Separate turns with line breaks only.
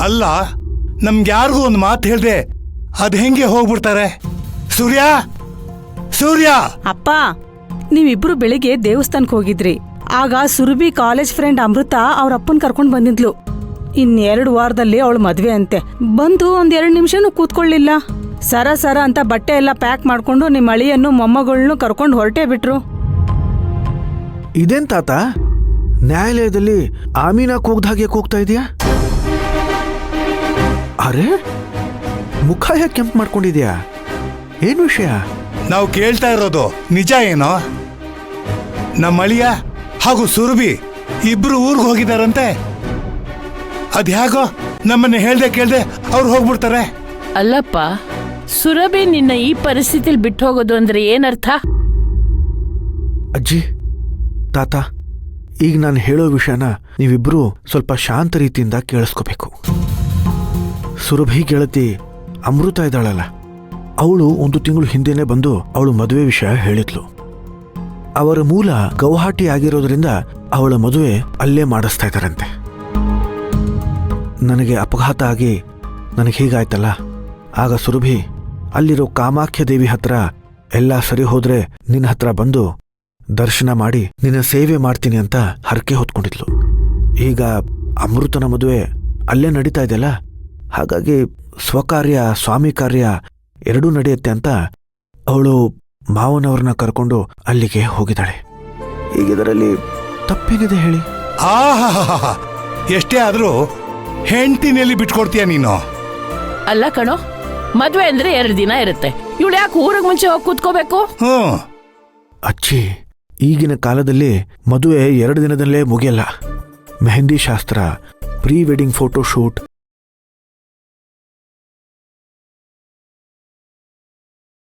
ಅಲ್ಲ, ನಮ್ಗ್ಯಾರಿಗೂ ಒಂದು ಮಾತು ಹೇಳ್ದೆ ಅದ್ ಹೆಂಗೆ ಹೋಗ್ಬಿಡ್ತಾರೆ? ಸೂರ್ಯ, ಸೂರ್ಯ!
ಅಪ್ಪ, ನೀವಿಬ್ರು ಬೆಳಿಗ್ಗೆ ದೇವಸ್ಥಾನಕ್ಕೆ ಹೋಗಿದ್ರಿ. ಆಗ ಸುರಭಿ ಕಾಲೇಜ್ ಫ್ರೆಂಡ್ ಅಮೃತ ಅವ್ರ ಅಪ್ಪನ್ ಕರ್ಕೊಂಡ್ ಬಂದಿದ್ಲು. 2 ವಾರದಲ್ಲಿ ಅವಳು ಮದ್ವೆ ಅಂತೆ. ಬಂದು 2 ನಿಮಿಷನೂ ಕೂತ್ಕೊಳ್ಳಿಲ್ಲ. ಸರ ಅಂತ ಬಟ್ಟೆ ಎಲ್ಲ ಪ್ಯಾಕ್ ಮಾಡ್ಕೊಂಡು ನಿಮ್ಮ ಅಳಿಯನ್ನು ಮೊಮ್ಮಗಳನ್ನೂ ಕರ್ಕೊಂಡು ಹೊರಟೇ ಬಿಟ್ರು.
ಇದೇನ್ ತಾತ, ನ್ಯಾಯಾಲಯದಲ್ಲಿ ಆಮೀನಾ ಕೂಗ್ದ ಹಾಗೆ ಕೂಗ್ತಾ ಇದೆಯಾ? ಅರೆ, ಮುಖ ಯಾಕೆ ಕೆಂಪು ಮಾಡ್ಕೊಂಡಿದ್ಯಾ? ಏನ್ ವಿಷಯ?
ನಾವು ಕೇಳ್ತಾ ಇರೋದು ನಿಜ ಏನೋ? ನಮ್ಮ ಅಳಿಯ ಹಾಗೂ ಸುರಭಿ ಇಬ್ರು ಊರ್ಗ್ ಹೋಗಿದಾರಂತೆ. ಅದ್ಯಾಗೋ ನಮ್ಮನ್ನ ಹೇಳ್ದೆ ಕೇಳ್ದೆ ಅವ್ರು ಹೋಗ್ಬಿಡ್ತಾರೆ.
ಅಲ್ಲಪ್ಪ, ಸುರಭಿ ನಿನ್ನ ಈ ಪರಿಸ್ಥಿತಿಲಿ ಬಿಟ್ಟು ಹೋಗೋದು ಅಂದ್ರೆ ಏನರ್ಥ?
ಅಜ್ಜಿ, ತಾತ, ಈಗ ನಾನು ಹೇಳೋ ವಿಷಯನ ನೀವಿಬ್ರು ಸ್ವಲ್ಪ ಶಾಂತ ರೀತಿಯಿಂದ ಕೇಳಿಸ್ಕೋಬೇಕು. ಸುರಭಿ ಗೆಳತಿ ಅಮೃತ ಇದ್ದಾಳಲ್ಲ, ಅವಳು 1 ತಿಂಗಳು ಹಿಂದೆನೆ ಬಂದು ಅವಳು ಮದುವೆ ವಿಷಯ ಹೇಳಿದ್ಲು. ಅವರ ಮೂಲ ಗೌಹಾಟಿ ಆಗಿರೋದ್ರಿಂದ ಅವಳ ಮದುವೆ ಅಲ್ಲೇ ಮಾಡಿಸ್ತಾ ಇದ್ದಾರಂತೆ. ನನಗೆ ಅಪಘಾತ ಆಗಿ ನನಗೆ ಹೀಗಾಯ್ತಲ್ಲ, ಆಗ ಸುರಭಿ ಅಲ್ಲಿರೋ ಕಾಮಾಖ್ಯ ದೇವಿ ಹತ್ರ ಎಲ್ಲ ಸರಿ ಹೋದ್ರೆ ನಿನ್ನ ಹತ್ರ ಬಂದು ದರ್ಶನ ಮಾಡಿ ನಿನ್ನ ಸೇವೆ ಮಾಡ್ತೀನಿ ಅಂತ ಹರಕೆ ಹೊತ್ಕೊಂಡಿದ್ಲು. ಈಗ ಅಮೃತನ ಮದುವೆ ಅಲ್ಲೇ ನಡೀತಾ ಇದೆಯಲ್ಲ, ಹಾಗಾಗಿ ಸ್ವಕಾರ್ಯ ಸ್ವಾಮಿ ಕಾರ್ಯ ಎರಡೂ ನಡೆಯುತ್ತೆ ಅಂತ ಅವಳು ಮಾವನವ್ರನ್ನ ಕರ್ಕೊಂಡು ಅಲ್ಲಿಗೆ ಹೋಗಿದ್ದಾಳೆ. ಈಗ ಇದರಲ್ಲಿ ತಪ್ಪೇನಿದೆ ಹೇಳಿ?
ಆಹಾ, ಎಷ್ಟೇ ಆದ್ರೂ ಹೆಂಡತಿನಲ್ಲಿ ಬಿಟ್ಕೊಡ್ತೀಯ ನೀನು?
ಅಲ್ಲ ಕಣೋ, ಮದ್ವೆ ಅಂದ್ರೆ 2 ದಿನ ಇರುತ್ತೆ. ಇವಳು ಯಾಕೆ ಊರಿಗೆ ಮುಂಚೆ ಹೋಗಿ ಕೂತ್ಕೋಬೇಕು?
ಅಚ್ಚಿ, ಈಗಿನ ಕಾಲದಲ್ಲಿ ಮದುವೆ 2 ದಿನದಲ್ಲೇ ಮುಗಿಯಲ್ಲ. ಮೆಹಂದಿ ಶಾಸ್ತ್ರ, ಪ್ರೀ ವೆಡ್ಡಿಂಗ್ ಫೋಟೋ ಶೂಟ್,